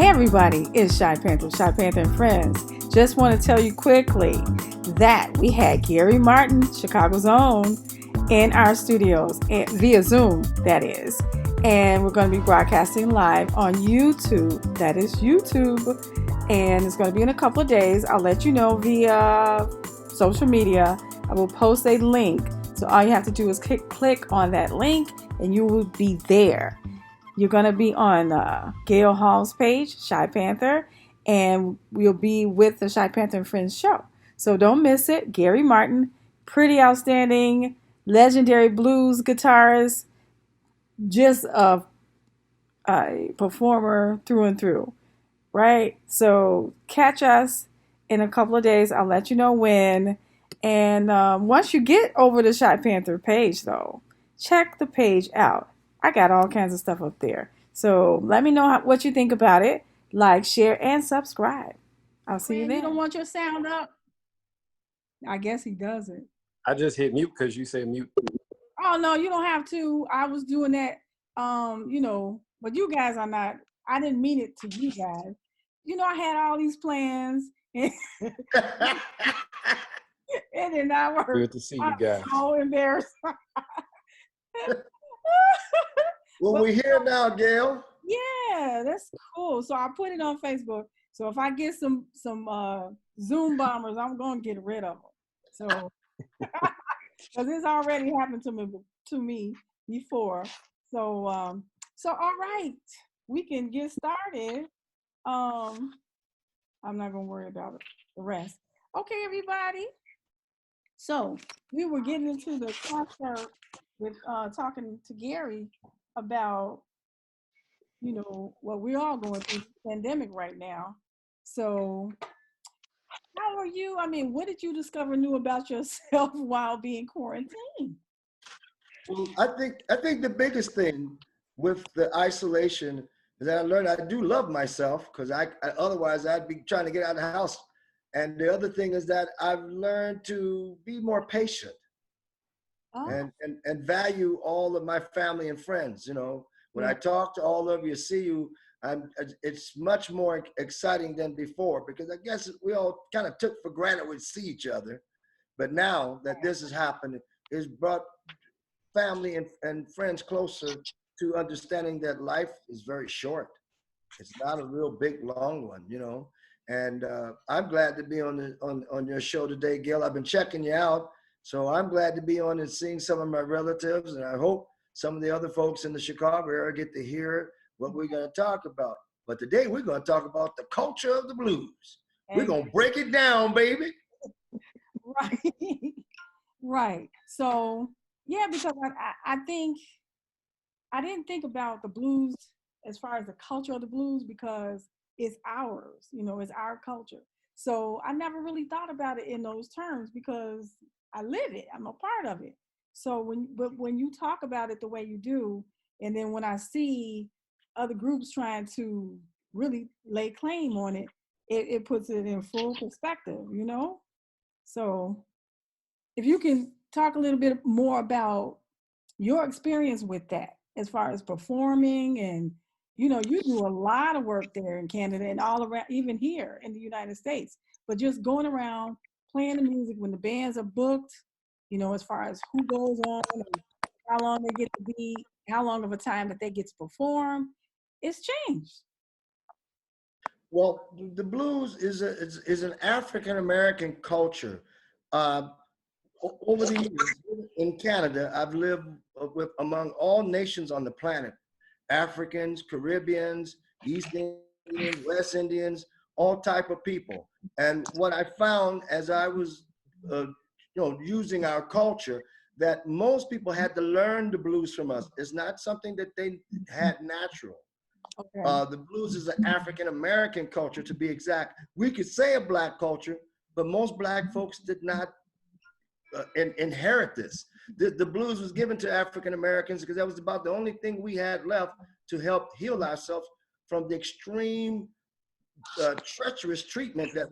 everybody, it's Shypanther and Friends. Just want to tell you quickly that we had Gary Martin, Chicago's own, in our studios and via Zoom, that is. And we're going to be broadcasting live on YouTube. That is YouTube. And it's going to be in a couple of days. I'll let you know via social media. I will post a link. So all you have to do is click on that link and you will be there. You're going to be on Gail Hall's page, Shy Panther, and we'll be with the Shypanther and Friends Show. So don't miss it. Gary Martin, pretty outstanding, legendary blues guitarist, just a performer through and through, right? So catch us in a couple of days. I'll let you know when. And once you get over the Shy Panther page, though, check the page out. I got all kinds of stuff up there. So let me know what you think about it. Like, share, and subscribe. I'll see you then. You don't want your sound up? I guess he doesn't. I just hit mute because you said mute. Oh, no, you don't have to. I was doing that, but you guys are not. I didn't mean it to you guys. I had all these plans. And it did not work. Good to see you guys. I'm so embarrassed. Well, we're here now, Gail. Yeah, that's cool. So I put it on Facebook. So if I get some Zoom bombers, I'm gonna get rid of them. So because it's already happened to me before. So all right, we can get started. I'm not gonna worry about the rest. Okay, everybody. So we were getting into the concert with talking to Gary about what we're all going through, the pandemic right now. So how are you? I mean, what did you discover new about yourself while being quarantined? Well, I think the biggest thing with the isolation is that I learned I do love myself, because I otherwise I'd be trying to get out of the house. And the other thing is that I've learned to be more patient. And value all of my family and friends. When I talk to all of you, see you, it's much more exciting than before, because I guess we all kind of took for granted we'd see each other. But now that this has happened, it's brought family and friends closer to understanding that life is very short. It's not a real big, long one, And I'm glad to be on your show today, Gail. I've been checking you out. So I'm glad to be on and seeing some of my relatives, and I hope some of the other folks in the Chicago area get to hear what we're going to talk about. But today we're going to talk about the culture of the blues. We're going to break it down, baby. Right. Right. So, yeah, because I think I didn't think about the blues as far as the culture of the blues, because it's ours, it's our culture. So I never really thought about it in those terms, because I live it. I'm a part of it. So when you talk about it the way you do, and then when I see other groups trying to really lay claim on it, it puts it in full perspective, So if you can talk a little bit more about your experience with that, as far as performing, and you do a lot of work there in Canada and all around, even here in the United States, but just going around playing the music when the bands are booked, as far as who goes on and how long they get to be, how long of a time that they get to perform, it's changed. Well, the blues is an African American culture. Over the years in Canada, I've lived among all nations on the planet: Africans, Caribbeans, East Indians, West Indians, all type of people. And what I found as I was, using our culture, that most people had to learn the blues from us. It's not something that they had natural. Okay. The blues is an African American culture, to be exact. We could say a Black culture, but most Black folks did not inherit this. The blues was given to African Americans because that was about the only thing we had left to help heal ourselves from the extreme treacherous treatment that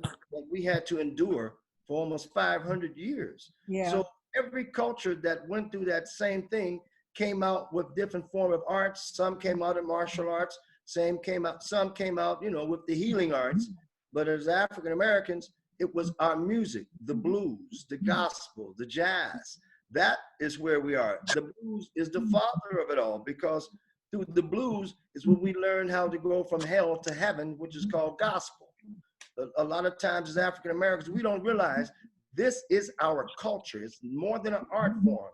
we had to endure for almost 500 years. Yeah. So every culture that went through that same thing came out with different form of arts. Some came out of martial arts, Same came out, some came out, you know, with the healing arts. But as African Americans, it was our music, the blues, the gospel, the jazz. That is where we are. The blues is the father of it all, because through the blues is when we learn how to go from hell to heaven, which is called gospel. A lot of times as African Americans, we don't realize this is our culture. It's more than an art form.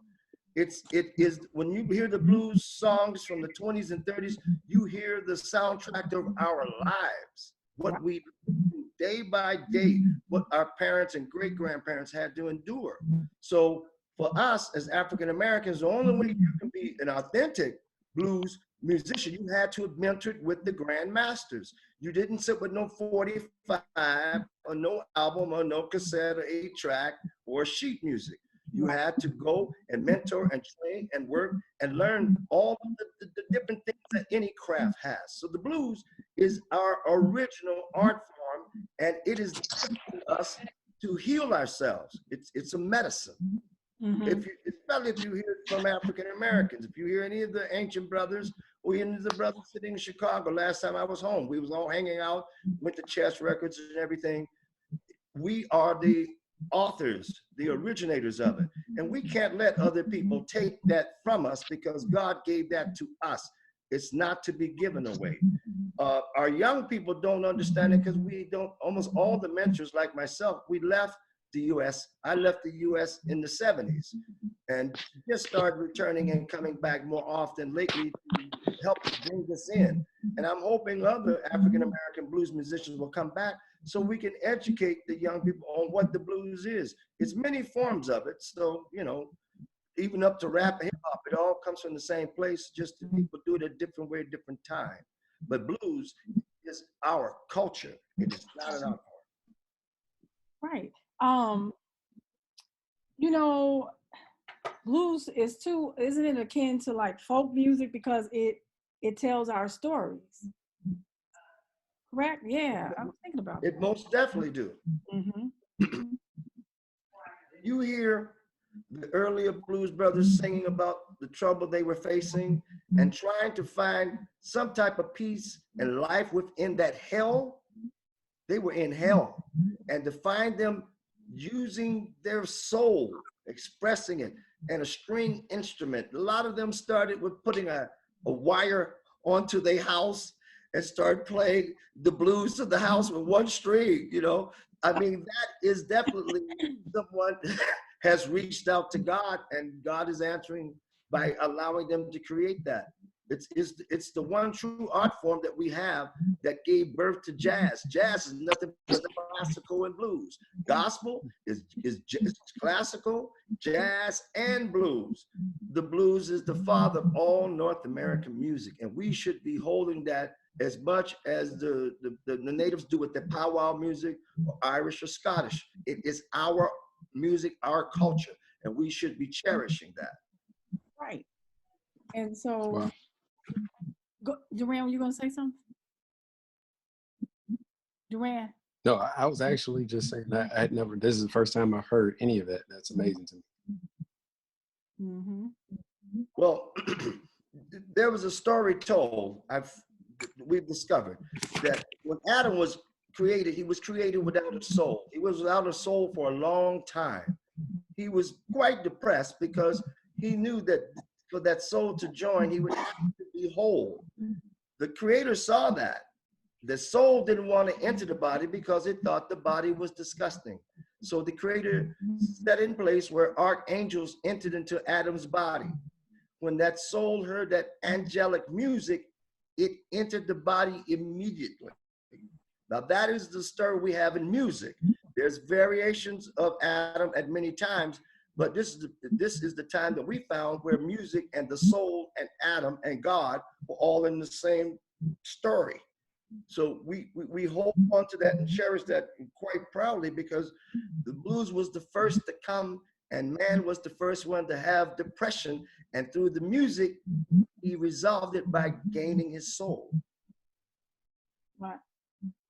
It is when you hear the blues songs from the 20s and 30s, you hear the soundtrack of our lives, what we do day by day, what our parents and great grandparents had to endure. So for us as African Americans, the only way you can be an authentic blues musician, you had to have mentored with the grand masters. You didn't sit with no 45 or no album or no cassette or 8-track or sheet music. You had to go and mentor and train and work and learn all the different things that any craft has. So the blues is our original art form, and it is us to heal ourselves. It's a medicine. If you, especially if you hear it from African Americans, if you hear any of the ancient brothers or any of the brothers sitting in Chicago, last time I was home, we was all hanging out, went to chess records and everything. We are the authors, the originators of it. And we can't let other people take that from us, because God gave that to us. It's not to be given away. Our young people don't understand it because we don't, almost all the mentors like myself, we left the US. I left the US in the 70s and just started returning and coming back more often lately to help bring this in. And I'm hoping other African-American blues musicians will come back so we can educate the young people on what the blues is. It's many forms of it. So, you know, even up to rap and hip hop, it all comes from the same place, just people do it a different way, different time. But blues is our culture. It is not an art form. Right. You know, blues is too, isn't it akin to like folk music, because it tells our stories? Correct? Yeah, I was thinking about It most definitely do. You hear the earlier blues brothers singing about the trouble they were facing and trying to find some type of peace and life within that hell. They were in hell, and to find them using their soul, expressing it, and a string instrument. A lot of them started with putting a wire onto their house and start playing the blues to the house with one string, you know. I mean, that is definitely someone has reached out to God, and God is answering by allowing them to create that. It's the one true art form that we have that gave birth to jazz. Jazz is nothing but classical and blues. Gospel is classical, jazz, and blues. The blues is the father of all North American music, and we should be holding that as much as the natives do with their powwow music, or Irish or Scottish. It is our music, our culture, and we should be cherishing that. Right. And so, Wow. Duran, you gonna say something? Duran? No, I was actually just saying that I had never, this is the first time I've heard any of that. That's amazing to me. Well, there was a story told, we've discovered that when Adam was created, he was created without a soul. He was without a soul for a long time. He was quite depressed because he knew that for that soul to join, he would have to be whole. The Creator saw that. The soul didn't want to enter the body because it thought the body was disgusting. So the Creator set in place where archangels entered into Adam's body. When that soul heard that angelic music, it entered the body immediately. Now that is the story we have in music. There's variations of Adam at many times, but this is the time that we found where music and the soul and Adam and God were all in the same story. So we hold on to that and cherish that quite proudly, because the blues was the first to come, and man was the first one to have depression, and through the music he resolved it by gaining his soul. Right.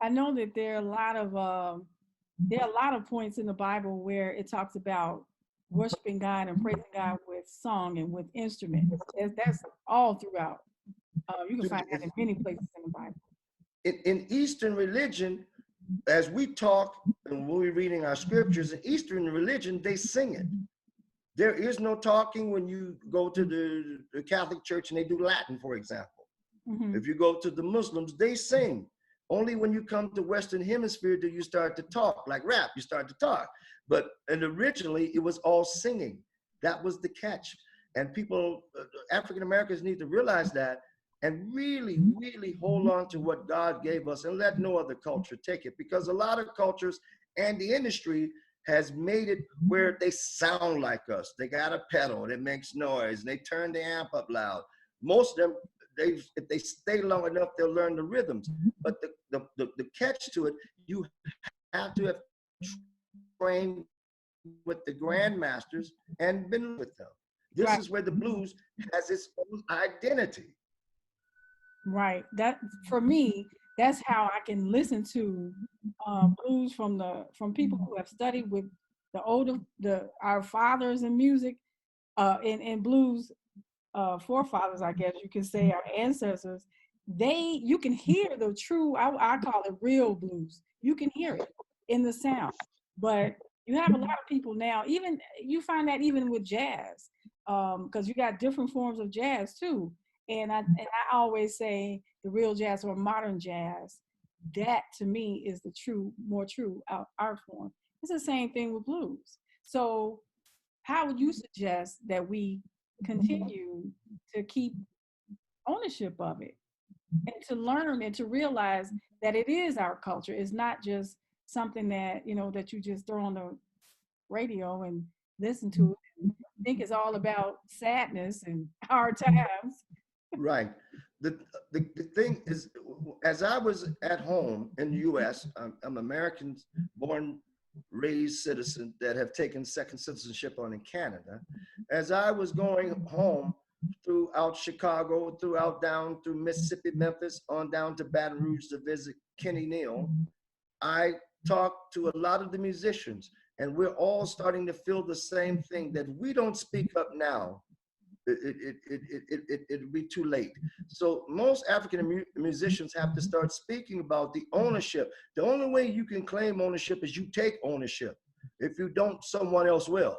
I know that there are a lot of points in the Bible where it talks about worshiping God and praising God with song and with instruments. That's all throughout You can find that in many places in the Bible. In Eastern religion, as we talk and when we're reading our scriptures, in Eastern religion, they sing it. There is no talking when you go to the Catholic Church and they do Latin, for example. Mm-hmm. If you go to the Muslims, they sing. Only when you come to Western Hemisphere do you start to talk, like rap, you start to talk. And originally it was all singing. That was the catch. And people, African Americans need to realize that and really, really hold on to what God gave us and let no other culture take it. Because a lot of cultures and the industry has made it where they sound like us. They got a pedal that makes noise, and they turn the amp up loud. Most of them, if they stay long enough, they'll learn the rhythms. But the catch to it, you have to have trained with the grandmasters and been with them. This Right. is where the blues has its own identity. Right. That for me, that's how I can listen to blues from people who have studied with our fathers in music, in blues, forefathers, I guess you can say, our ancestors. You can hear the true, I call it real blues. You can hear it in the sound, but you have a lot of people now. Even you find that even with jazz, because you got different forms of jazz too. And I always say the real jazz or modern jazz, that to me is the more true art form. It's the same thing with blues. So how would you suggest that we continue to keep ownership of it and to learn and to realize that it is our culture? It's not just something that, that you just throw on the radio and listen to it and think it's all about sadness and hard times. Right. The thing is, as I was at home in the US, I'm American born, raised citizen that have taken second citizenship on in Canada. As I was going home throughout Chicago, throughout down through Mississippi, Memphis, on down to Baton Rouge to visit Kenny Neal, I talked to a lot of the musicians, and we're all starting to feel the same thing, that we don't speak up now, it'll be too late. So most African musicians have to start speaking about the ownership. The only way you can claim ownership is you take ownership. If you don't, someone else will.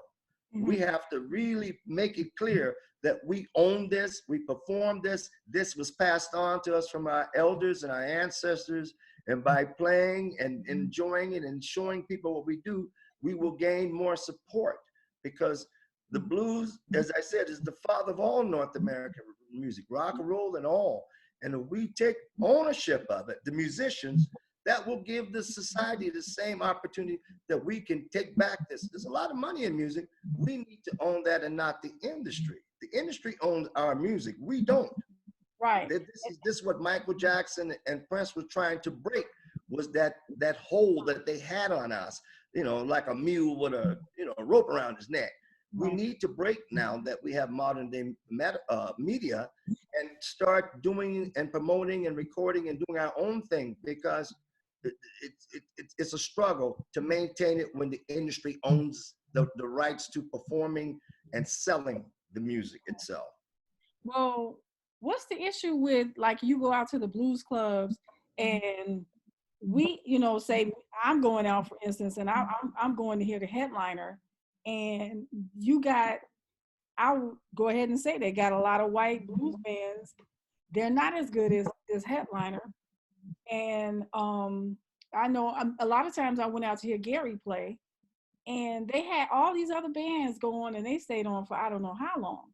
Mm-hmm. We have to really make it clear that we own this, we perform this, this was passed on to us from our elders and our ancestors, and by playing and enjoying it and showing people what we do, we will gain more support, because the blues, as I said, is the father of all North American music, rock and roll and all. And if we take ownership of it, the musicians, that will give the society the same opportunity that we can take back this. There's a lot of money in music. We need to own that and not the industry. The industry owns our music. We don't. Right. This is what Michael Jackson and Prince was trying to break, was that hold that they had on us, like a mule with a rope around his neck. We need to break now that we have modern day media, and start doing and promoting and recording and doing our own thing, because it's a struggle to maintain it when the industry owns the rights to performing and selling the music itself. Well, what's the issue with, like, you go out to the blues clubs and we, say I'm going out, for instance, and I'm going to hear the headliner, and I'll go ahead and say they got a lot of white blues bands. They're not as good as this headliner. And I know a lot of times I went out to hear Gary play, and they had all these other bands go on, and they stayed on for I don't know how long.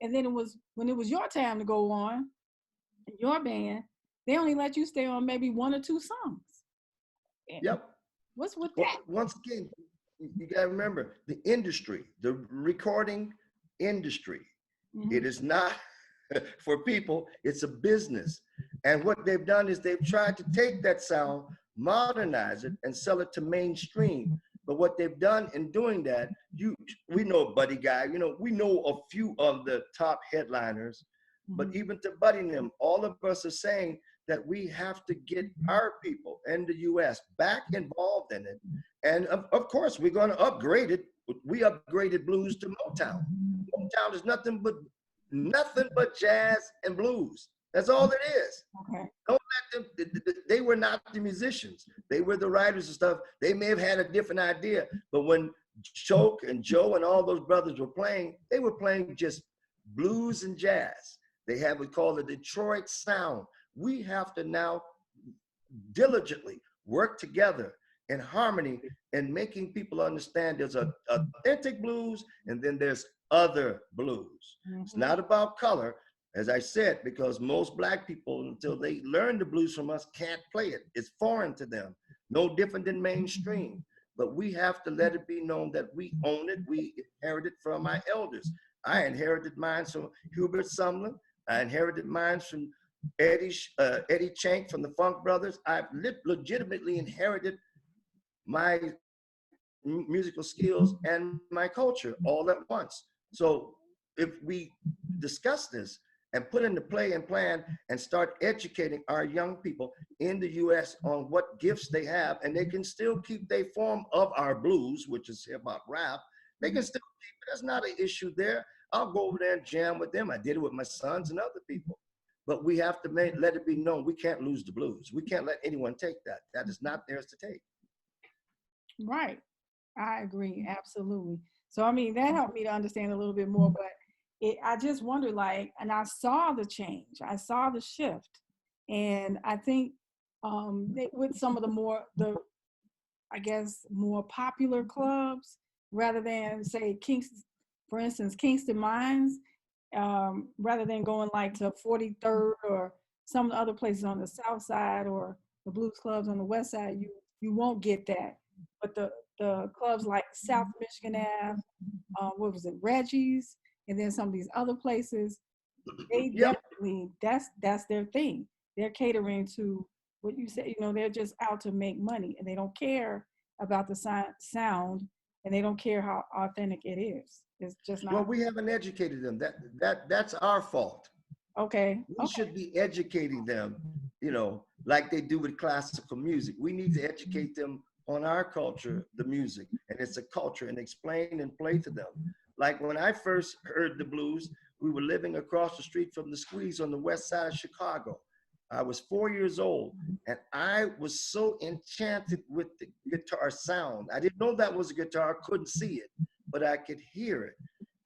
And then when it was your time to go on, your band, they only let you stay on maybe one or two songs. Yep. What's with that? Once again, you got to remember the industry, the recording industry. Mm-hmm. It is not for people, it's a business. And what they've done is they've tried to take that sound, modernize it, and sell it to mainstream. But what they've done in doing that, we know Buddy Guy, we know a few of the top headliners, but even to Buddy them, all of us are saying that we have to get our people in the US back involved in it. And of course, we're going to upgrade it. We upgraded blues to Motown. Motown is nothing but jazz and blues. That's all it is. Okay. Don't let them, they were not the musicians. They were the writers and stuff. They may have had a different idea, but when Choke and Joe and all those brothers were playing, they were playing just blues and jazz. They have what we call the Detroit sound. We have to now diligently work together in harmony and making people understand there's a authentic blues and then there's other blues. It's not about color, as I said, because most Black people, until they learn the blues from us, can't play it. It's foreign to them, no different than mainstream. But we have to let it be known that we own it. We inherited from our elders. I inherited mine from Hubert Sumlin. I inherited mine from Eddie Shank from the Funk Brothers. I've legitimately inherited my musical skills and my culture all at once. So if we discuss this and put into play and plan and start educating our young people in the US on what gifts they have, and they can still keep their form of our blues, which is hip-hop rap, they can still keep it. That's not an issue there. I'll go over there and jam with them. I did it with my sons and other people. But we have to let it be known we can't lose the blues. We can't let anyone take that. That is not theirs to take. Right. I agree. Absolutely. So, I mean, that helped me to understand a little bit more, but I just wondered, like, and I saw the change, I saw the shift. And I think with some of I guess, more popular clubs, rather than say Kingston, for instance, Kingston Mines, rather than going like to 43rd or some of the other places on the south side or the blues clubs on the west side, you won't get that. But the clubs like South Michigan Ave, what was it, Reggie's, and then some of these other places, they definitely, that's their thing. They're catering to what you said, they're just out to make money, and they don't care about the sound, and they don't care how authentic it is. It's just not. Well, we haven't educated them. That's our fault. Okay. We should be educating them, like they do with classical music. We need to educate them on our culture, the music, and it's a culture, and explain and play to them. Like when I first heard the blues, we were living across the street from the Squeeze on the west side of Chicago. I was 4 years old, and I was so enchanted with the guitar sound. I didn't know that was a guitar, couldn't see it, but I could hear it.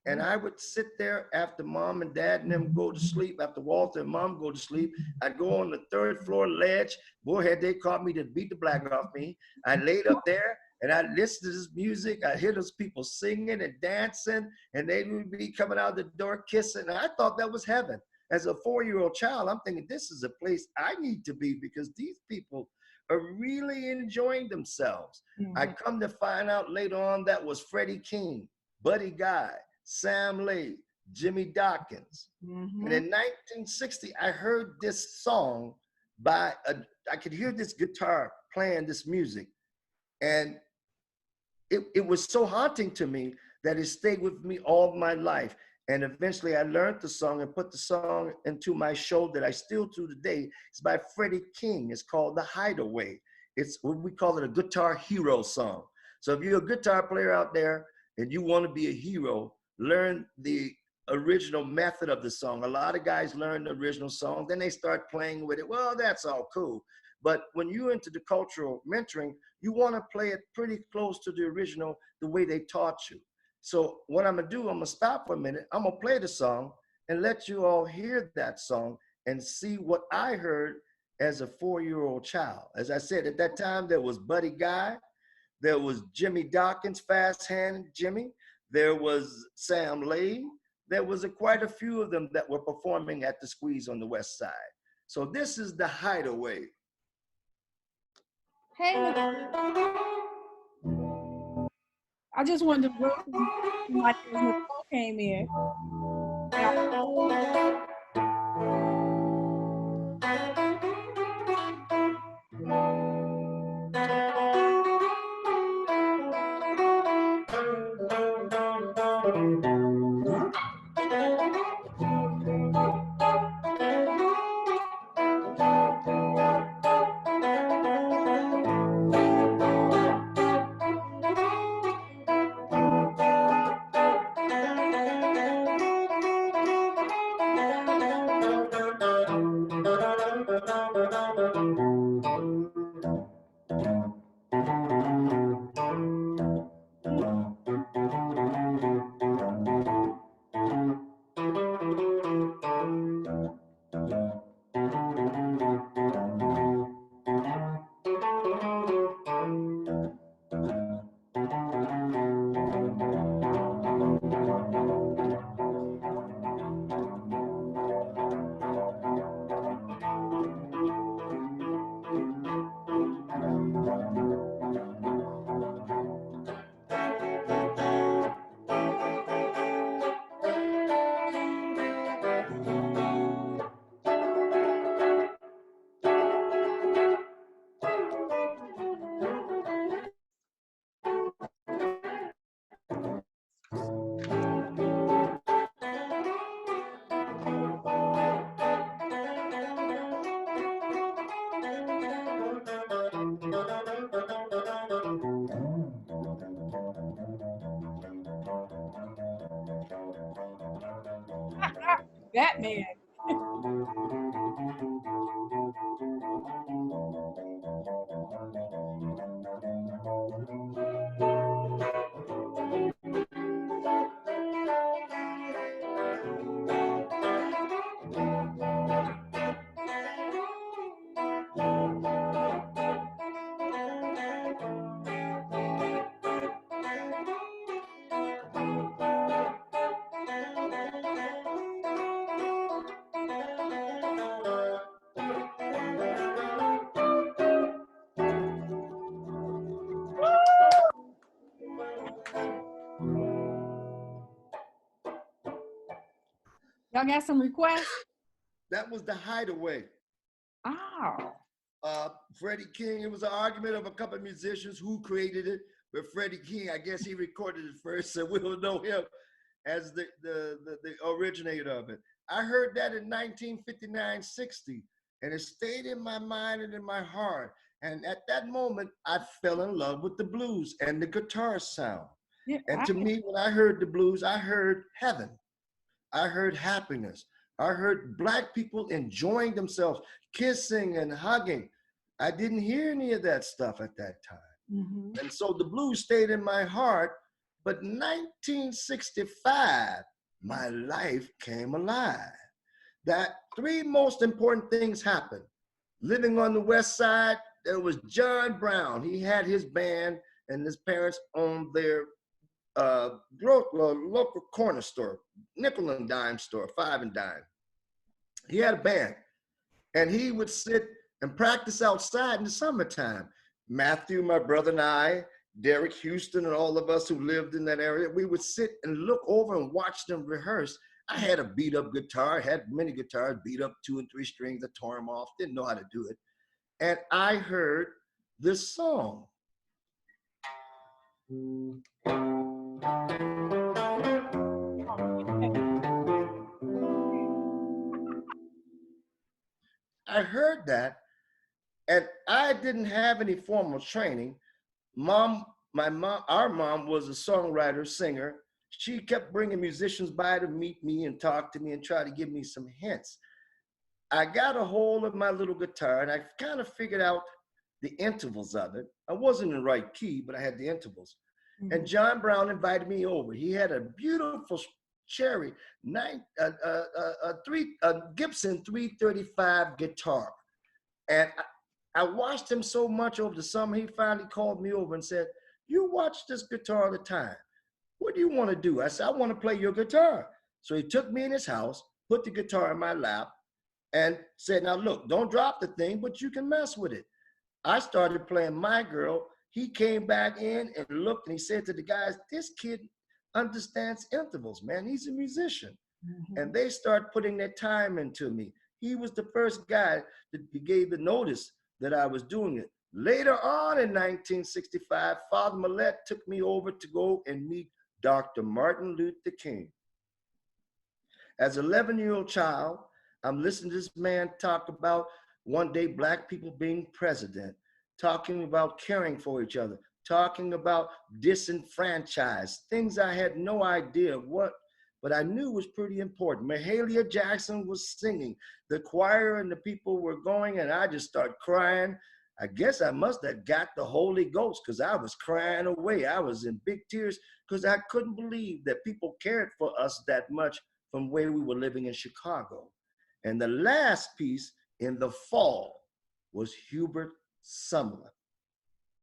And I would sit there after mom and dad and them go to sleep, after Walter and mom go to sleep. I'd go on the third floor ledge. Boy, had they caught me to beat the black off me. I laid up there and I listened to this music. I hear those people singing and dancing, and they would be coming out the door kissing. And I thought that was heaven. As a 4-year-old child, I'm thinking this is a place I need to be because these people are really enjoying themselves. I come to find out later on that was Freddie King, Buddy Guy, Sam Lay, Jimmy Dawkins. And in 1960, I heard this song I could hear this guitar playing this music. And it was so haunting to me that it stayed with me all my life. And eventually I learned the song and put the song into my show that I still do today. It's by Freddie King. It's called The Hideaway. It's what we call it, a guitar hero song. So if you're a guitar player out there and you want to be a hero, learn the original method of the song. A lot of guys learn the original song, then they start playing with it. Well, that's all cool. But when you're into the cultural mentoring, you want to play it pretty close to the original, the way they taught you. So what I'm gonna do, I'm gonna stop for a minute. I'm gonna play the song and let you all hear that song and see what I heard as a 4-year-old child. As I said, at that time, there was Buddy Guy, there was Jimmy Dawkins, Fast Hand Jimmy, there was Sam Lay, there was quite a few of them that were performing at the Squeeze on the west side. So this is The Hideaway. Hey, I just wondered what like as Nicole came in. Batman. Y'all got some requests? That was the Hideaway. Oh. Freddie King, it was an argument of a couple of musicians who created it, but Freddie King, I guess he recorded it first, so we'll know him as the originator of it. I heard that in 1959-60, and it stayed in my mind and in my heart. And at that moment, I fell in love with the blues and the guitar sound. Yeah, And to me, when I heard the blues, I heard heaven. I heard happiness. I heard Black people enjoying themselves, kissing and hugging. I didn't hear any of that stuff at that time. Mm-hmm. And so the blues stayed in my heart. But 1965, my life came alive. That three most important things happened. Living on the West Side, there was John Brown. He had his band, and his parents owned their local corner store, nickel and dime store, 5 and dime. He had a band, and he would sit and practice outside in the summertime. Matthew, my brother, and I, Derek Houston, and all of us who lived in that area, we would sit and look over and watch them rehearse. I had a beat up guitar, had many guitars, beat up 2 and 3 strings, I tore them off, didn't know how to do it. And I heard this song. I heard that, and I didn't have any formal training. Our mom was a songwriter, singer. She kept bringing musicians by to meet me and talk to me and try to give me some hints. I got a hold of my little guitar and I kind of figured out the intervals of it. I wasn't in the right key, but I had the intervals. Mm-hmm. And John Brown invited me over. He had a beautiful cherry Gibson 335 guitar. And I watched him so much over the summer, he finally called me over and said, "You watch this guitar all the time. What do you want to do?" I said, "I want to play your guitar." So he took me in his house, put the guitar in my lap, and said, "Now look, don't drop the thing, but you can mess with it." I started playing My Girl. He came back in and looked, and he said to the guys, "This kid understands intervals, man. He's a musician." Mm-hmm. And they started putting their time into me. He was the first guy that gave the notice that I was doing it. Later on in 1965, Father Millette took me over to go and meet Dr. Martin Luther King. As an 11-year-old child, I'm listening to this man talk about one day Black people being president, talking about caring for each other, talking about disenfranchised, things I had no idea what, but I knew was pretty important. Mahalia Jackson was singing, the choir and the people were going, and I just started crying. I guess I must have got the Holy Ghost because I was crying away. I was in big tears because I couldn't believe that people cared for us that much from where we were living in Chicago. And the last piece in the fall was Hubert Sumlin.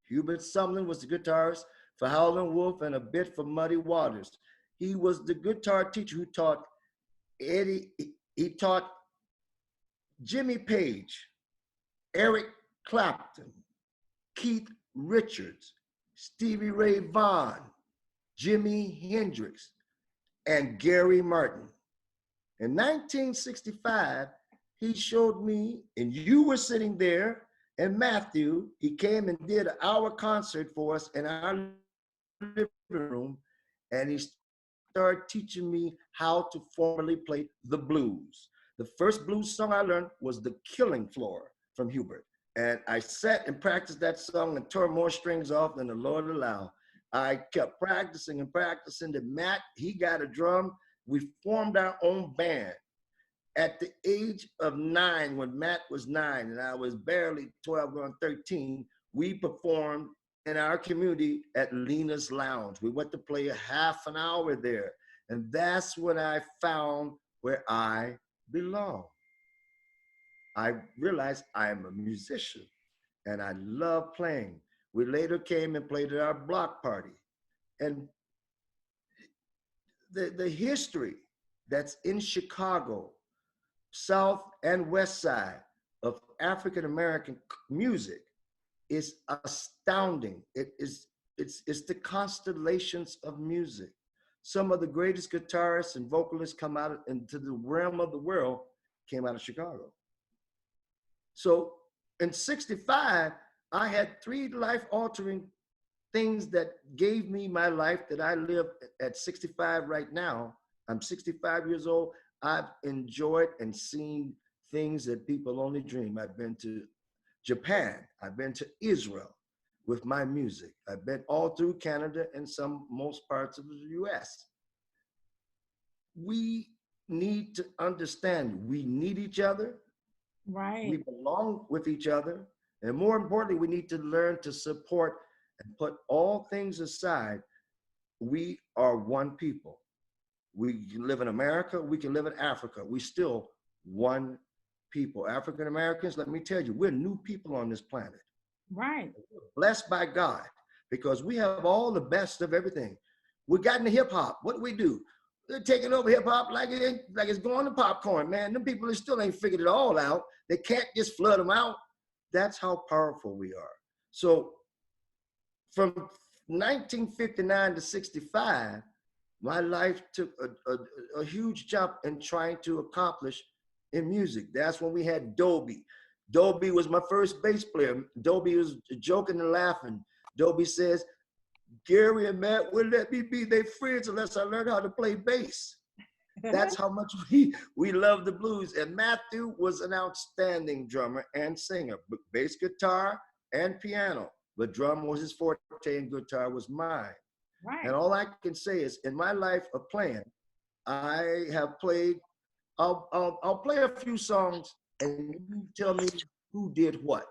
Hubert Sumlin was the guitarist for Howlin' Wolf and a bit for Muddy Waters. He was the guitar teacher who taught he taught Jimmy Page, Eric Clapton, Keith Richards, Stevie Ray Vaughan, Jimi Hendrix, and Gary Martin. In 1965, he showed me, and you were sitting there, and Matthew, he came and did our concert for us in our living room, and he started teaching me how to formally play the blues. The first blues song I learned was The Killing Floor from Hubert. And I sat and practiced that song and tore more strings off than the Lord allowed. I kept practicing and practicing. And Matt, he got a drum. We formed our own band. At the age of 9, when Matt was 9 and I was barely 12 going 13, we performed in our community at Lena's Lounge. We went to play a half an hour there. And that's when I found where I belong. I realized I am a musician and I love playing. We later came and played at our block party. And the history that's in Chicago, South and West Side, of African American music is astounding. It's the constellations of music. Some of the greatest guitarists and vocalists come out into the realm of the world came out of Chicago. So in 65, I had 3 life-altering things that gave me my life that I live at 65 right now. I'm 65 years old. I've enjoyed and seen things that people only dream. I've been to Japan. I've been to Israel with my music. I've been all through Canada and most parts of the US. We need to understand we need each other. Right. We belong with each other. And more importantly, we need to learn to support and put all things aside. We are one people. We can live in America, we can live in Africa. We still one people. African Americans, let me tell you, we're new people on this planet. Right. We're blessed by God because we have all the best of everything. We got into hip hop. What do? They're taking over hip hop like it's going to popcorn, man. Them people still ain't figured it all out. They can't just flood them out. That's how powerful we are. So from 1959 to 65, my life took a huge jump in trying to accomplish in music. That's when we had Dobie. Dobie was my first bass player. Dobie was joking and laughing. Dobie says, Gary and Matt wouldn't let me be their friends unless I learned how to play bass. That's how much we love the blues. And Matthew was an outstanding drummer and singer, bass guitar and piano. But drum was his forte and guitar was mine. Right. And all I can say is, in my life of playing, I have played. I'll play a few songs, and you tell me who did what.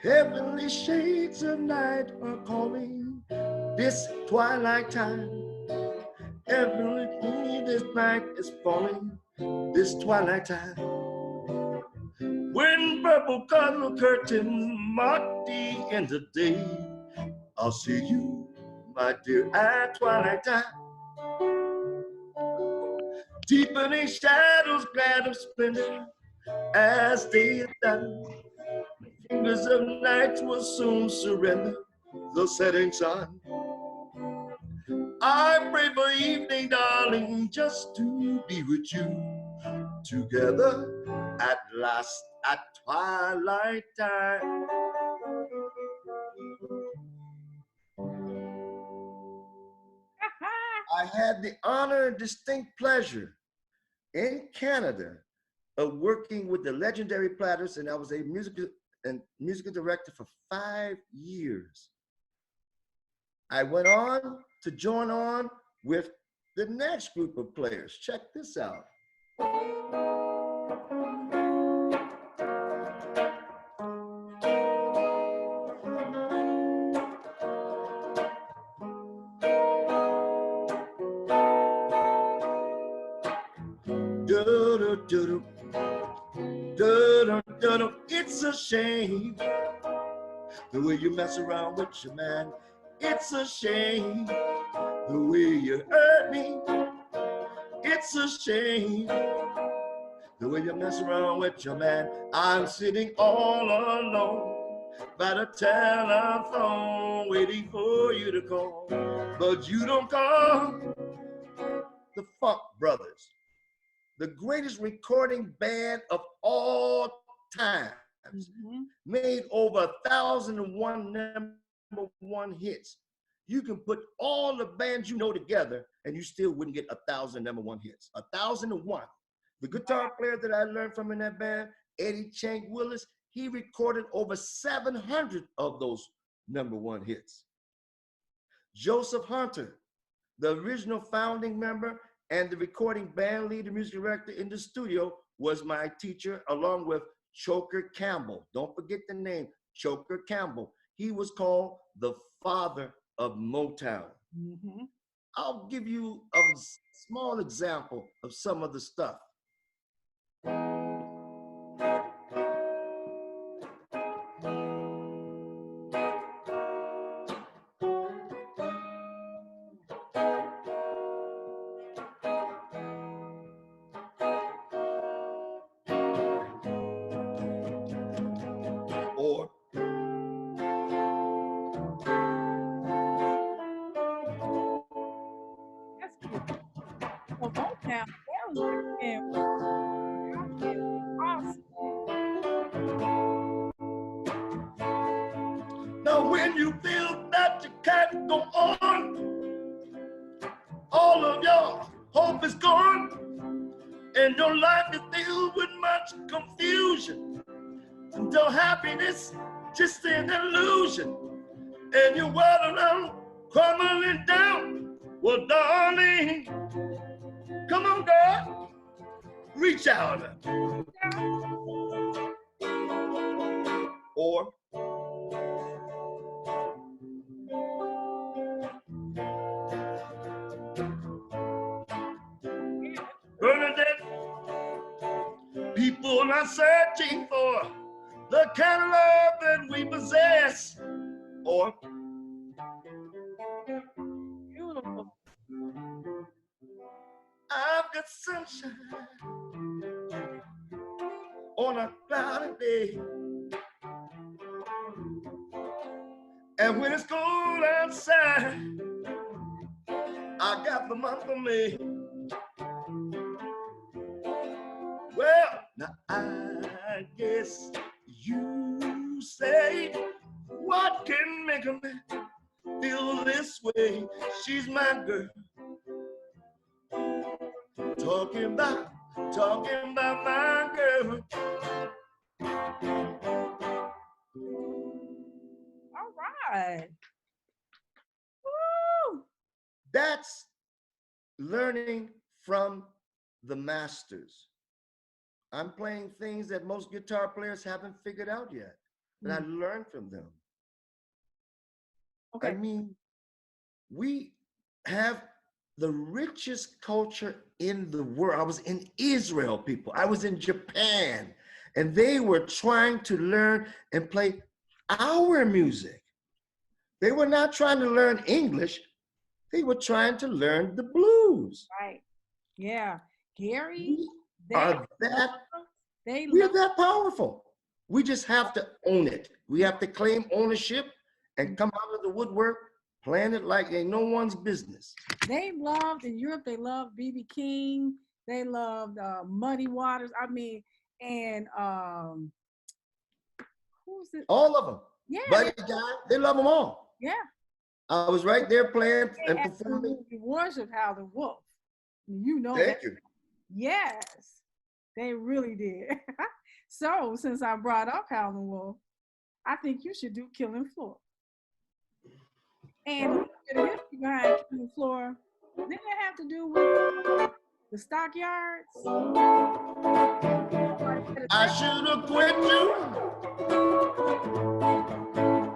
Heavenly shades of night are calling this twilight time. Heavenly this night is falling this twilight time. When purple color curtain mark the end of day, I'll see you, my dear, at twilight time. Deepening shadows glad of splendor as day is done. Fingers of night will soon surrender the setting sun. I pray for evening, darling, just to be with you. Together at last at twilight time. I had the honor and distinct pleasure in Canada of working with the legendary Platters, and I was a musical director for 5 years. I went on to join on with the next group of players. Check this out. It's a shame the way you mess around with your man. It's a shame the way you hurt me. It's a shame the way you mess around with your man. I'm sitting all alone by the telephone waiting for you to call, but you don't come. The Funk Brothers, the greatest recording band of all time, made over 1,001 #1 hits. You can put all the bands you know together and you still wouldn't get 1,000 #1 hits. 1,001. The guitar player that I learned from in that band, Eddie Chank Willis, he recorded over 700 of those #1 hits. Joseph Hunter, the original founding member and the recording band leader, music director in the studio, was my teacher, along with Choker Campbell. Don't forget the name, Choker Campbell. He was called the father of Motown. Mm-hmm. I'll give you a small example of some of the stuff. Or That's good. So Motown, that was back then. Awesome. now when you feel that you can't go on, all of your hope is gone, and your life is filled with much confusion, until happiness just an illusion, and your world around crumbling down. Well, darling, come on, girl, reach out. Or Bernadette, people are searching for the kind of love that we possess. Or Beautiful. I've got sunshine on a cloudy day, and when it's cold outside, I got the month of May. Well, now I guess you say, what can make a man feel this way? She's my girl. Talking about my girl. All right. Woo! That's learning from the masters. I'm playing things that most guitar players haven't figured out yet, but I learned from them. Okay. I mean, we have the richest culture in the world. I was in Israel, people. I was in Japan, and they were trying to learn and play our music. They were not trying to learn English. They were trying to learn the blues. Right. Yeah. Gary, We are that, they we're love, that powerful. We just have to own it. We have to claim ownership and come out of the woodwork, playing it like ain't no one's business. they loved in Europe, they loved B.B. King, they loved Muddy Waters. I mean, and who's it? All of them. Yeah, Buddy Guy, they love them all. yeah. I was right there playing They and performing. absolutely worship Howlin' Wolf. You know Thank that. you. Yes, they really did. So since I brought up Howlin' Wolf, I think you should do Killing Floor. And a little bit of history behind Killing Floor. Didn't it have to do with the stockyards? I should have quit you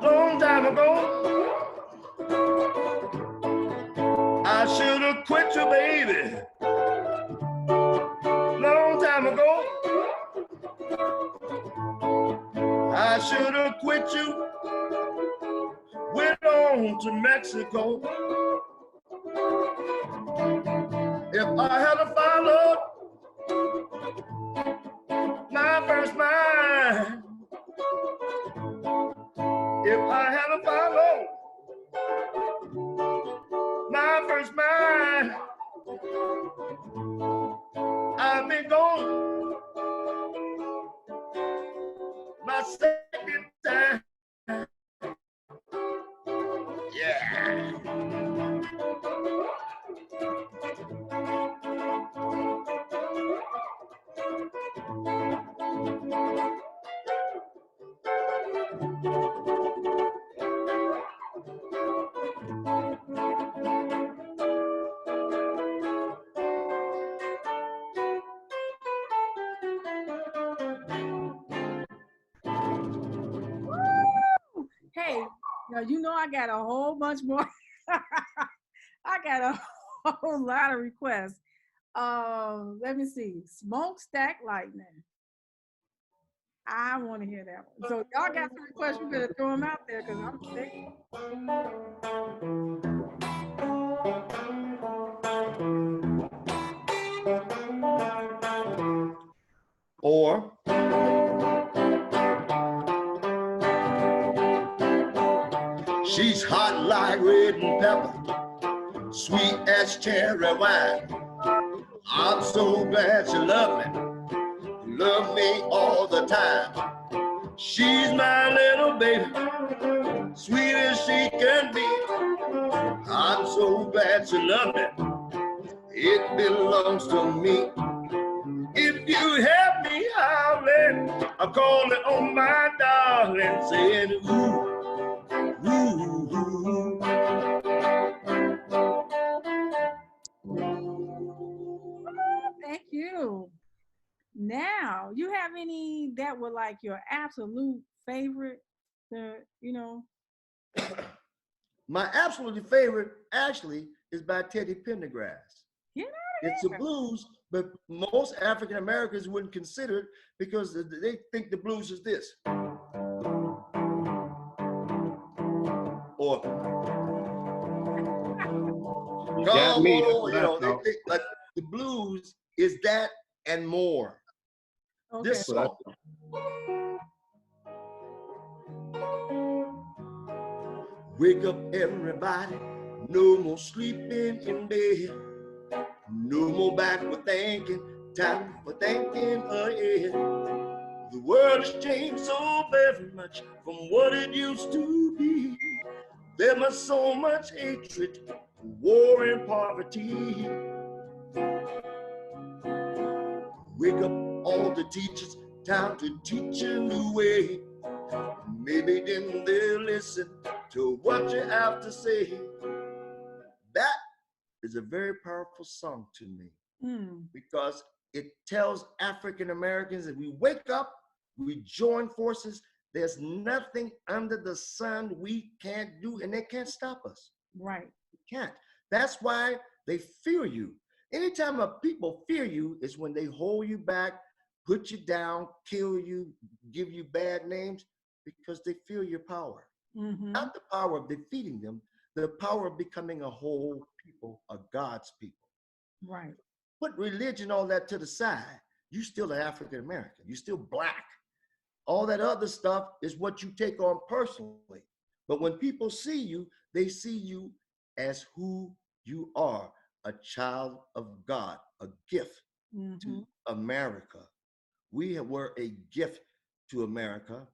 long time ago. I should have quit you, baby, long time ago. I should have quit you, went on to Mexico. If I had followed my first mind, if I had followed my first mind, I've been gone my second time. Yeah. Now, you know, I got a whole bunch more. I got a whole lot of requests. Let me see. Smokestack Lightning. I want to hear that one. So y'all got some requests, you better throw them out there because I'm sick. Or she's hot like red and pepper, sweet as cherry wine. I'm so glad you love me all the time. She's my little baby, sweet as she can be. I'm so glad you love me, it belongs to me. If you help me howling, I'm calling on my darling, saying ooh, ooh, ooh. Thank you. Now, you have any that were like your absolute favorite? You know. My absolutely favorite actually is by Teddy Pendergrass. Yeah. It's a blues, but most African Americans wouldn't consider it because they think the blues is this. Or You got me. That's on, what you I know, they thought. think like the blues is that and more. Okay. This That's what I song. thought. Wake up everybody, no more sleeping in bed. No more backward thinking, time for thinking ahead. The world has changed so very much from what it used to be. There must so much hatred, war and poverty. Wake up all the teachers, time to teach a new way. Maybe then they'll listen to what you have to say. That is a very powerful song to me because it tells African Americans that we wake up, we join forces. There's nothing under the sun we can't do, and they can't stop us. Right. We can't. That's why they fear you. Anytime people fear you is when they hold you back, put you down, kill you, give you bad names, because they feel your power. Not the power of defeating them, the power of becoming a whole people, a God's people. Right. Put religion, all that to the side. You still an African American. You still black. All that other stuff is what you take on personally. But when people see you, they see you as who you are, a child of God, a gift to America. We were a gift to America.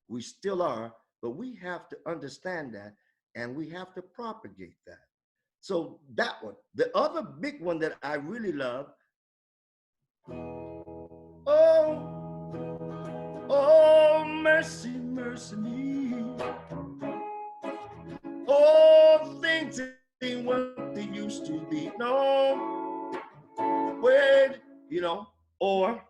We still are, but we have to understand that and we have to propagate that. So that one. The other big one that I really love, oh, mercy, mercy me. Oh, things ain't what they used to be. No, wait, you know, or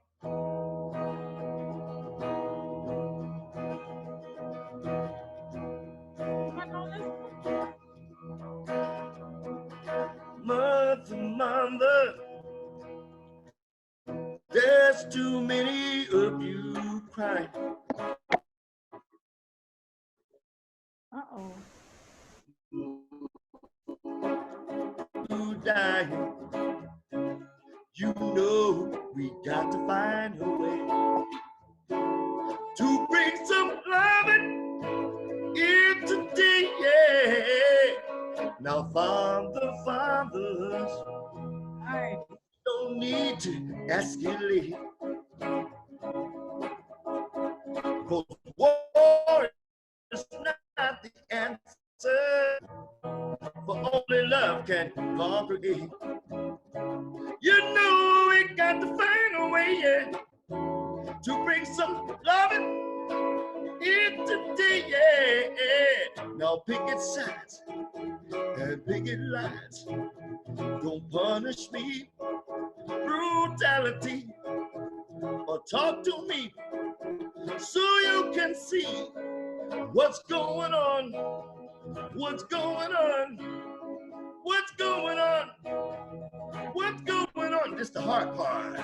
mother, there's too many of you crying. Uh-oh. You dying. You know we got to find a way to bring some loving in today. Yeah. Now, fathers, Right. don't need to escalate. Because war is not the answer. For only love can congregate. You know we got to find a way, yeah, to bring some loving in today, yeah. Now picket sides and picket lines. Don't punish me, brutality, or talk to me so you can see what's going on What's going on? What's going on? What's going on? This is the hard part.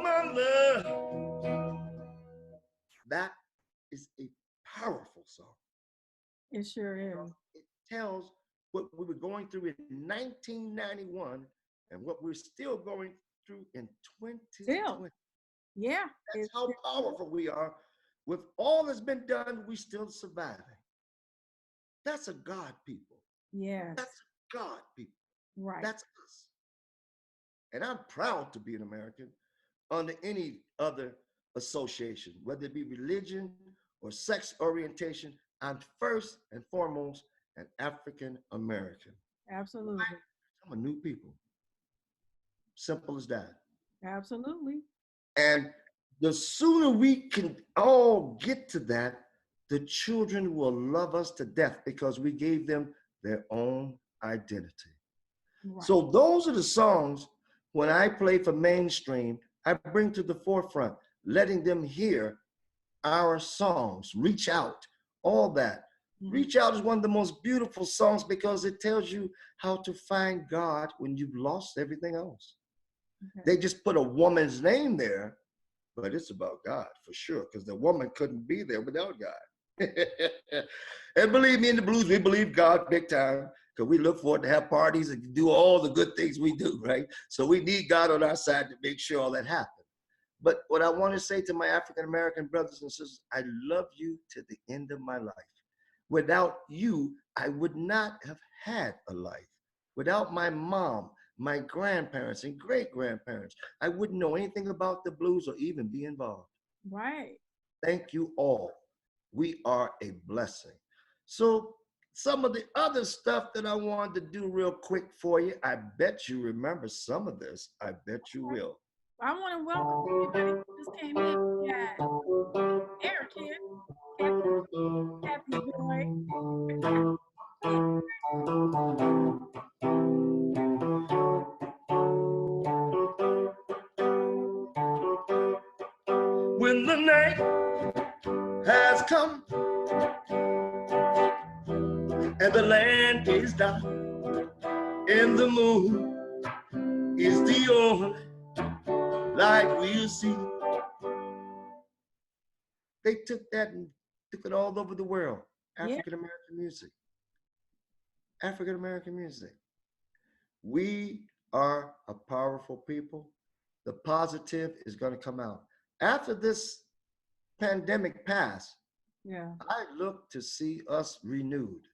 Mother. That is a powerful song. It sure is. It tells what we were going through in 1991 and what we're still going through in 2020. Still. Yeah. That's how powerful we are. With all that's been done, we still surviving. That's a God people. Yeah. That's a God people. Right. That's us. And I'm proud to be an American under any other association, whether it be religion or sex orientation. I'm first and foremost an African American. Absolutely. I'm a new people. Simple as that. Absolutely. And the sooner we can all get to that, the children will love us to death because we gave them their own identity. Right. So those are the songs when I play for mainstream, I bring to the forefront, letting them hear our songs, reach out, all that. Mm-hmm. Reach Out is one of the most beautiful songs because it tells you how to find God when you've lost everything else. Okay. They just put a woman's name there, but it's about God for sure, because the woman couldn't be there without God. And believe me, in the blues, we believe God big time, because we look forward to have parties and do all the good things we do, right? So we need God on our side to make sure all that happens. But what I want to say to my African-American brothers and sisters, I love you to the end of my life. Without you, I would not have had a life. Without my mom, my grandparents and great-grandparents, I wouldn't know anything about the blues or even be involved. Right. Thank you all. We are a blessing. So some of the other stuff that I wanted to do real quick for you, I bet you remember some of this. I bet you will. I want to welcome everybody who just came in. Yeah, Eric here. Happy boy. When the night has come and the land is dark and the moon is the only light we'll see. They took that and took it all over the world. African-American music. African-American music. We are a powerful people. The positive is going to come out. After this pandemic passed, I look to see us renewed.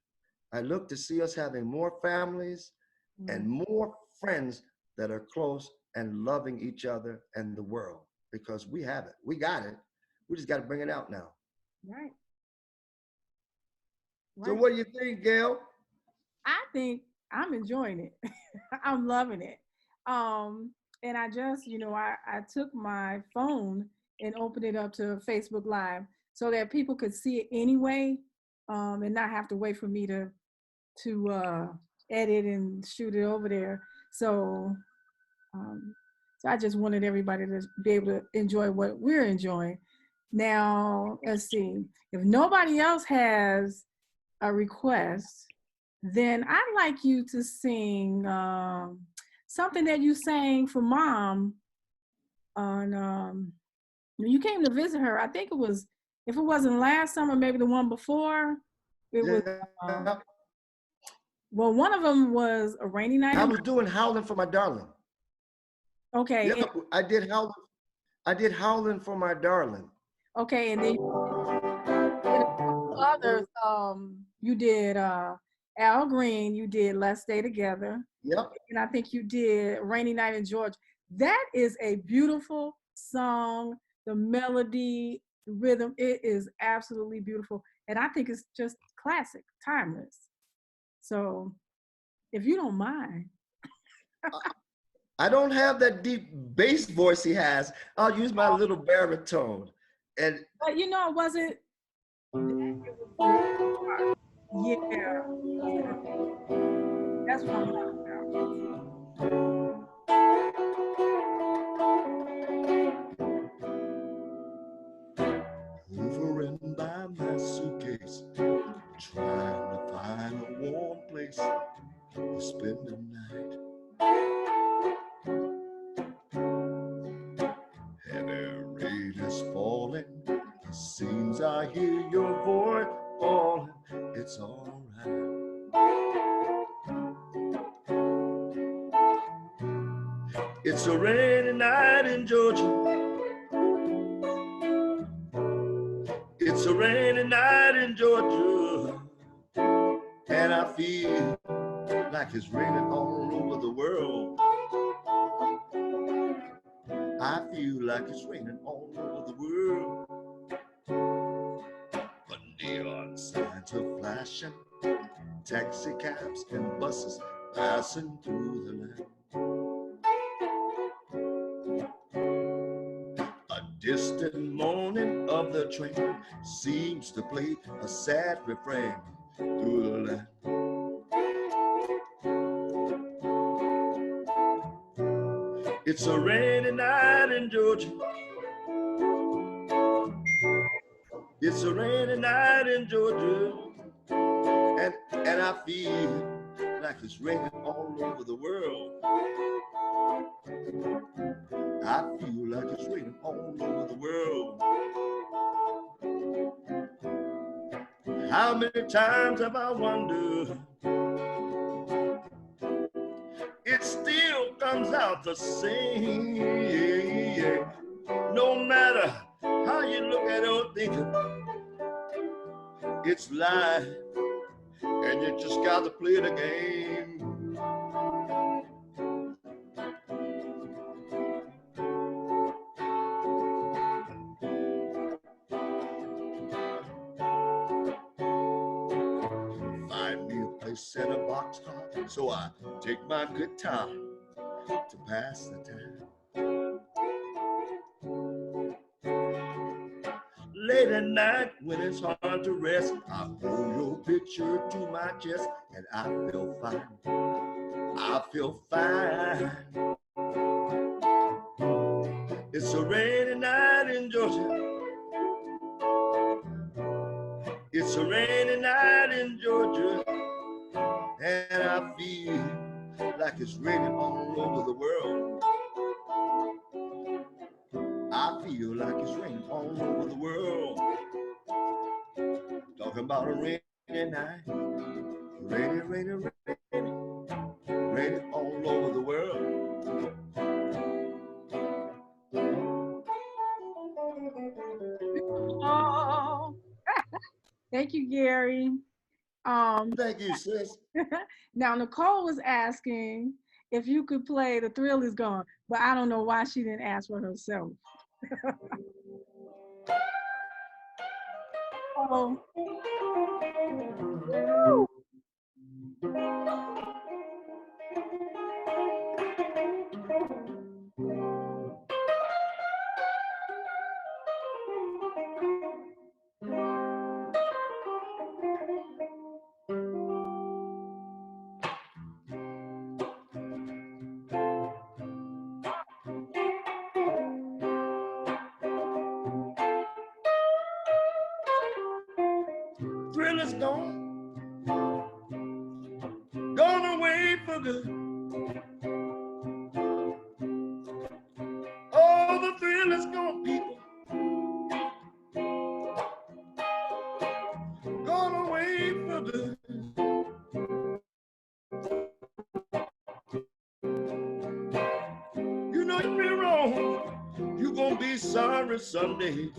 I look to see us having more families and more friends that are close and loving each other and the world, because we have it. We got it. We just got to bring it out now. Right. So what do you think, Gail? I think I'm enjoying it. I'm loving it. And I just, I took my phone and opened it up to Facebook Live so that people could see it anyway, and not have to wait for me to edit and shoot it over there. So I just wanted everybody to be able to enjoy what we're enjoying. Now, let's see. If nobody else has a request, then I'd like you to sing something that you sang for Mom on when you came to visit her. I think it was, if it wasn't last summer, maybe the one before. It was. Well, one of them was A Rainy Night. I was doing Howling for My Darling. Okay. Yep, I did Howling for My Darling. Okay, and then others, you did Al Green, you did Let's Stay Together. Yep. And I think you did Rainy Night in Georgia. That is a beautiful song. The melody, the rhythm, it is absolutely beautiful. And I think it's just classic, timeless. So if you don't mind. I don't have that deep bass voice he has. I'll use my little baritone. And But you know, it wasn't. Yeah, that's what I'm talking hovering by my suitcase, trying to find a warm place to spend the night. Heavy rain is falling. It seems I hear your voice calling. It's all right. It's a rainy night in Georgia. It's a rainy night in Georgia. And I feel like it's raining all over the world. I feel like it's raining all over the world. The neon signs are flashing, taxi cabs and buses passing through the land. A distant moaning of the train seems to play a sad refrain through the land. It's a rainy night in Georgia. It's a rainy night in Georgia. And I feel like it's raining all over the world. I feel like it's raining all over the world. How many times have I wondered? It still comes out the same. No matter how you look at it or think it, it's life, and you just got to play the game. Find me a place in a boxcar, so I take my guitar to pass the time. Late at night when it's hard to rest, I hold your picture to my chest and I feel fine. I feel fine. It's a rainy night in Georgia. It's a rainy night in Georgia. And I feel like it's raining all over the world. I feel like it's raining all over the world. Talking about a rainy night. Rainy, rainy, rainy. Raining all over the world. about. Oh, thank you, Gary. Thank you, sis. Now Nicole was asking if you could play "The Thrill Is Gone," but I don't know why she didn't ask for herself. Oh, Thrill is gone. Gone away for good. Oh, the thrill is gone, people. Gone away for good. You know you've been wrong. You're gonna be sorry someday.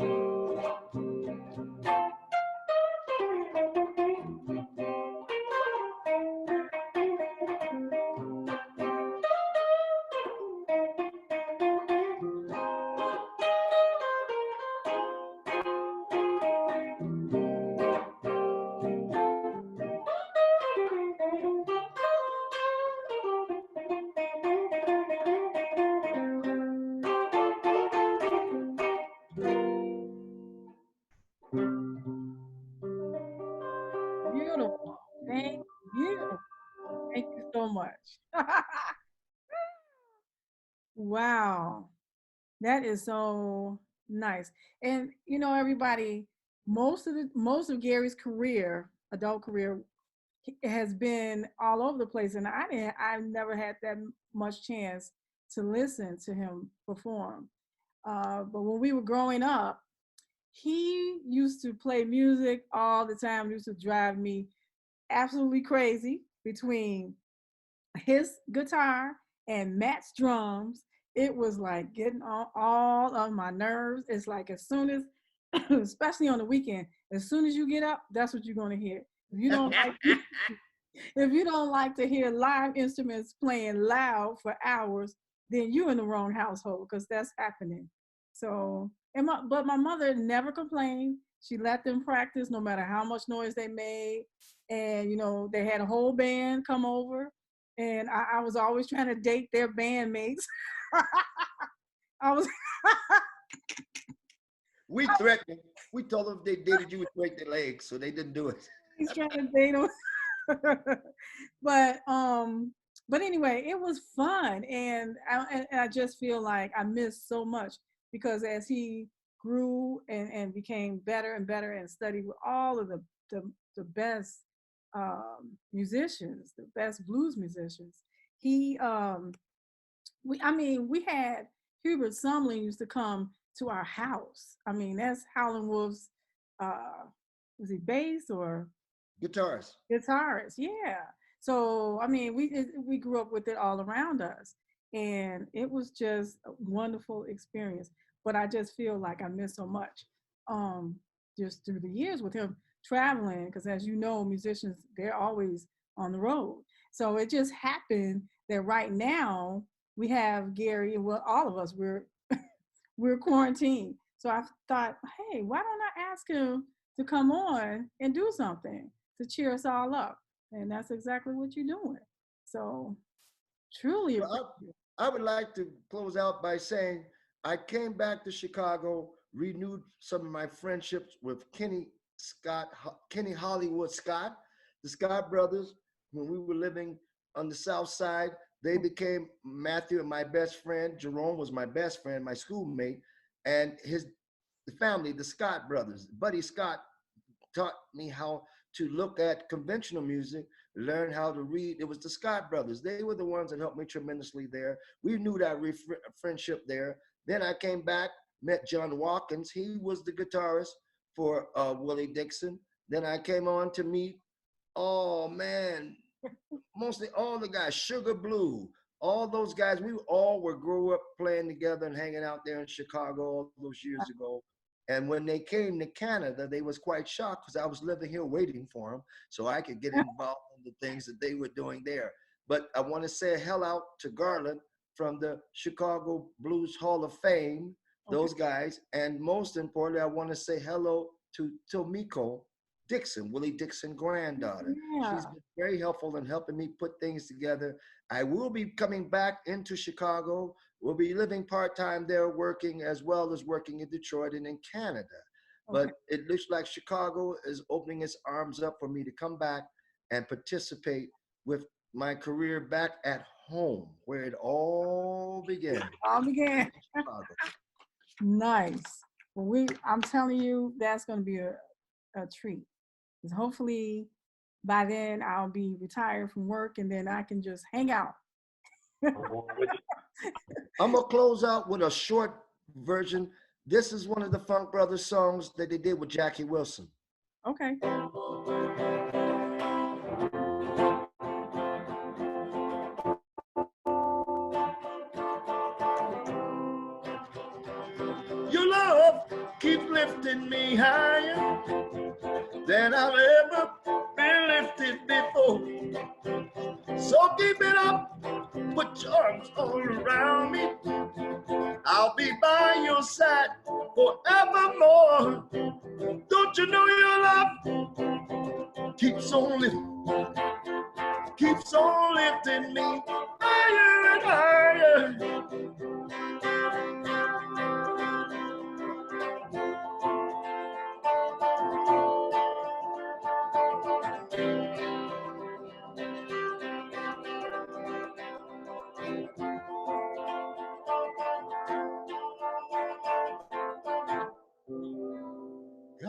much. Wow. That is so nice. And you know, everybody, most of Gary's career, adult career, has been all over the place. And I've never had that much chance to listen to him perform. But when we were growing up, he used to play music all the time. It used to drive me absolutely crazy between his guitar and Matt's drums. It was like getting on all of my nerves. It's like as soon as, especially on the weekend, as soon as you get up, that's what you're gonna hear. If you don't like, if you don't like to hear live instruments playing loud for hours, then you're in the wrong household because that's happening. So, but my mother never complained. She let them practice no matter how much noise they made. And, you know, they had a whole band come over. And I was always trying to date their bandmates. I was. We threatened. We told them if they dated you, would break their legs, so they didn't do it. He's trying to date them. but but anyway, it was fun, and I just feel like I missed so much because as he grew and became better and better and studied with all of the best musicians, the best blues musicians, he we had Hubert Sumlin used to come to our house. I mean, that's Howlin' Wolf's was he bass or Guitars. guitarist? Yeah. So I mean, we grew up with it all around us, and it was just a wonderful experience. But I just feel like I missed so much, um, just through the years with him traveling, because as you know, musicians they're always on the road. So it just happened that right now we have Gary, and well, all of us we're quarantined. So I thought, hey, why don't I ask him to come on and do something to cheer us all up? And that's exactly what you're doing. So truly Well, appreciate it. I would like to close out by saying I came back to Chicago, renewed some of my friendships with Kenny Hollywood Scott, the Scott brothers. When we were living on the South Side, they became Matthew and my best friend. Jerome was my best friend, my schoolmate, and his the family, the Scott brothers. Buddy Scott taught me how to look at conventional music, learn how to read. It was the Scott brothers. They were the ones that helped me tremendously there. We knew that friendship there. Then I came back, met John Watkins. He was the guitarist for Willie Dixon. Then I came on to meet, oh man, mostly all the guys, Sugar Blue, all those guys. We all were grew up playing together and hanging out there in Chicago all those years ago. And when they came to Canada, they was quite shocked because I was living here waiting for them so I could get involved in the things that they were doing there. But I want to say a hell out to Garland from the Chicago Blues Hall of Fame, Okay. those guys. And most importantly, I want to say hello to Tomiko Dixon, Willie Dixon granddaughter. She's Yeah. been very helpful in helping me put things together. I will be coming back into Chicago. We'll be living part-time there, working as well as working in Detroit and in Canada. Okay. But it looks like Chicago is opening its arms up for me to come back and participate with my career back at home, where it all began. All began. Chicago. Nice. Well, I'm telling you, that's going to be a treat. 'Cause hopefully by then I'll be retired from work and then I can just hang out. I'm gonna close out with a short version. This is one of the Funk Brothers songs that they did with Jackie Wilson. Okay. Your love keeps lifting me higher than I've ever been lifted before. So keep it up, put your arms all around me. I'll be by your side forevermore. Don't you know your love keeps on lifting me higher and higher.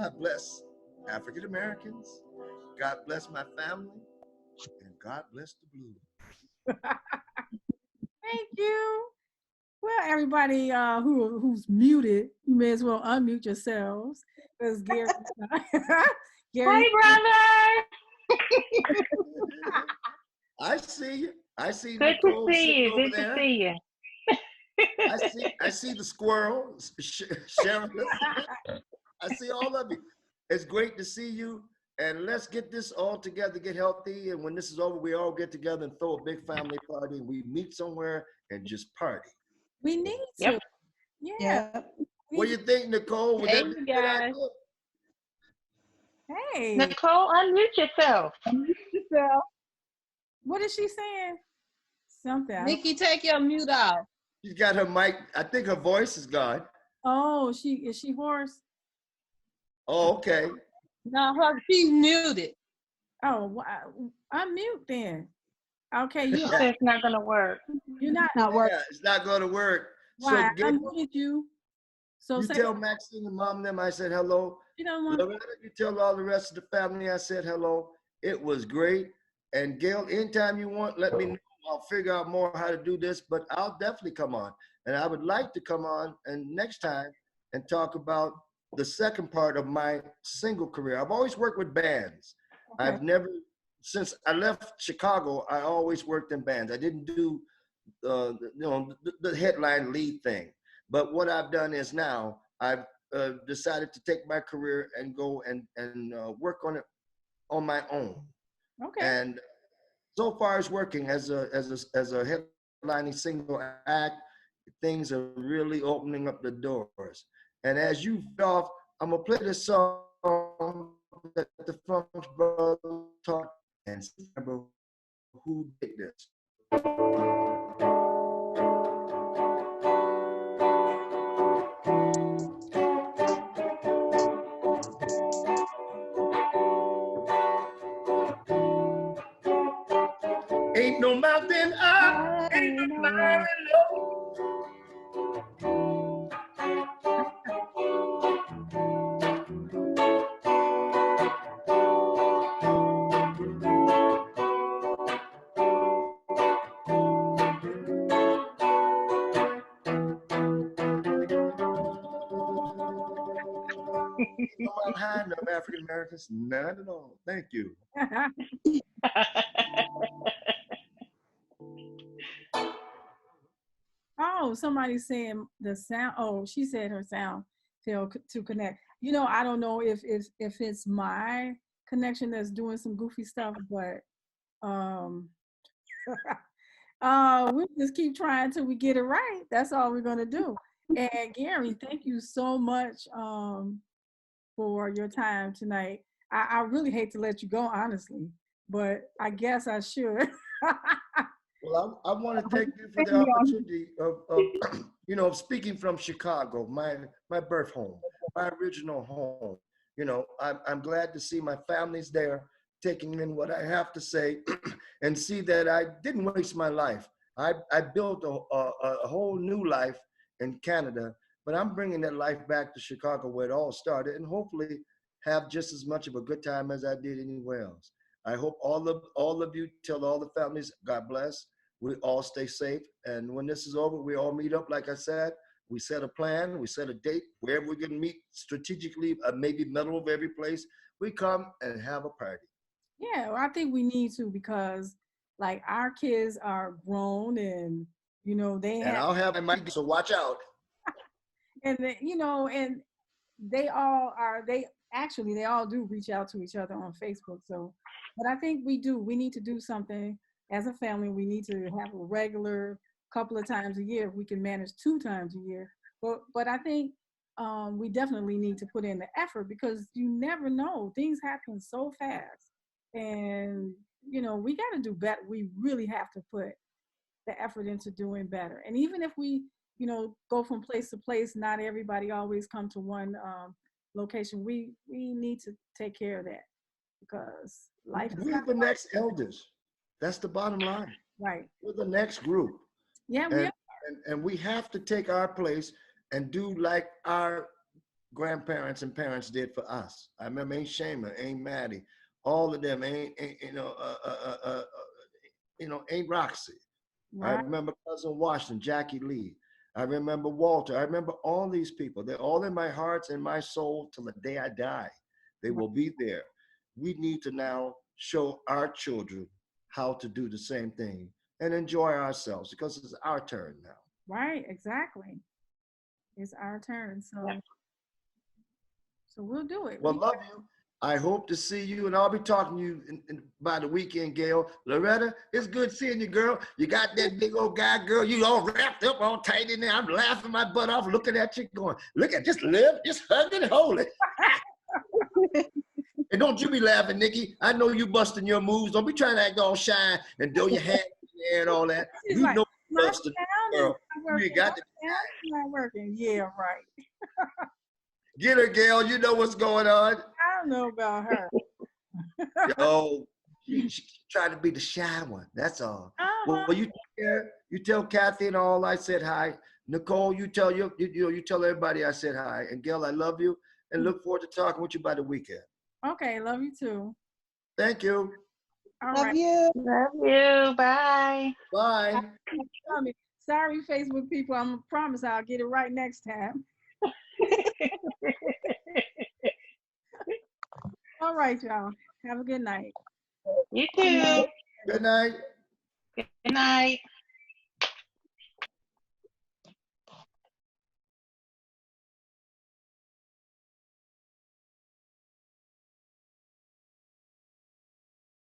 God bless African Americans. God bless my family. And God bless the blues. Thank you. Well, everybody who's muted, you may as well unmute yourselves because Gary, Gary, Hey, brother. I see you. I see Good to Nicole see sitting you. over Good to there. see you. I see the squirrel, Sharon. I see all of you. It's great to see you. And let's get this all together, get healthy. And when this is over, we all get together and throw a big family party. We meet somewhere and just party. we need Yep. to. Yeah. Yeah. What do you think, Nicole? Would Hey, that be you a good guys. idea? Hey, Nicole, unmute yourself. what is she saying? Something. Nikki, take your mute off. She's got her mic. I think her voice is gone. Oh, is she hoarse? Oh, okay. No, she's muted. Oh, unmute then. Okay, She said it's not going to work. you're not. Yeah, it's not going to work. Why? So I unmuted you. So you say tell Maxine and mom and them I said hello. you don't want. Loretta, you tell all the rest of the family I said hello. It was great. And Gail, anytime you want, let me know. I'll figure out more how to do this, but I'll definitely come on. And I would like to come on and next time and talk about the second part of my single career. I've always worked with bands. Okay. I've never, since I left Chicago, I always worked in bands. I didn't do the headline lead thing. But what I've done is now I've decided to take my career and go and work on it on my own. Okay. And so far it's working as a headlining single act. Things are really opening up the doors. And as you get off, I'm gonna play this song that the Funk Brothers taught and remember who did this. Ain't no mountain up, ain't no mountain low. No mountain high enough, African Americans, not at all. Thank you. Oh, somebody's saying the sound. Oh, she said her sound failed to connect. You know, I don't know if it's my connection that's doing some goofy stuff, but we'll just keep trying till we get it right. That's all we're gonna do. And Gary, thank you so much for your time tonight. I really hate to let you go, honestly, but I guess I should. Well, I want to thank you for the opportunity of speaking from Chicago, my birth home, my original home. I'm glad to see my family's there, taking in what I have to say, and see that I didn't waste my life. I built a whole new life in Canada, but I'm bringing that life back to Chicago where it all started, and hopefully have just as much of a good time as I did anywhere else. I hope all of you tell all the families, God bless. We all stay safe. And when this is over, we all meet up. Like I said, we set a plan, we set a date, wherever we're gonna meet strategically, maybe middle of every place. We come and have a party. Yeah, well, I think we need to because like our kids are grown and they And have I'll have my mic, so watch out. and and they all do reach out to each other on Facebook. So, but I think we need to do something as a family. We need to have a regular couple of times a year. If we can manage 2 times a year. But I think we definitely need to put in the effort because you never know. Things happen so fast. And, we got to do better. We really have to put the effort into doing better. And even if we, go from place to place, not everybody always come to one location. We need to take care of that because life is We're the next elders. That's the bottom line. right. We're the next group. Yeah, And we have to take our place and do like our grandparents and parents did for us. I remember Aunt Shama, Aunt Maddie, all of them, Aunt Roxy. I Right. remember Cousin Washington, Jackie Lee. I remember Walter. I remember all these people. They're all in my heart and my soul till the day I die. They will be there. We need to now show our children how to do the same thing and enjoy ourselves because it's our turn now. Right, exactly. It's our turn. So we'll do it. Well, love you. I hope to see you, and I'll be talking to you by the weekend, Gail. Loretta, it's good seeing you, girl. You got that big old guy, girl. You all wrapped up, all tight in there. I'm laughing my butt off, looking at you, going, look at, just live, just hug and hold it. And don't you be laughing, Nikki. I know you busting your moves. Don't be trying to act all shy and throw your hand in the air and all that. She's You like, know my you busting, sound is girl. not You working. ain't got My to sound is not working. Yeah, right. get her, Gail. You know what's going on. I don't know about her. Oh, she tried to be the shy one. That's all. Uh-huh. Well, you take care. You tell Kathy and all I said hi. Nicole, you tell you tell everybody I said hi. And Gail, I love you and look forward to talking with you by the weekend. Okay, love you too. Thank you. All Love right. you. Love you. Bye. Bye. Sorry, Facebook people. I'm gonna promise I'll get it right next time. All right, y'all. Have a good night. You too. Good night. Good night.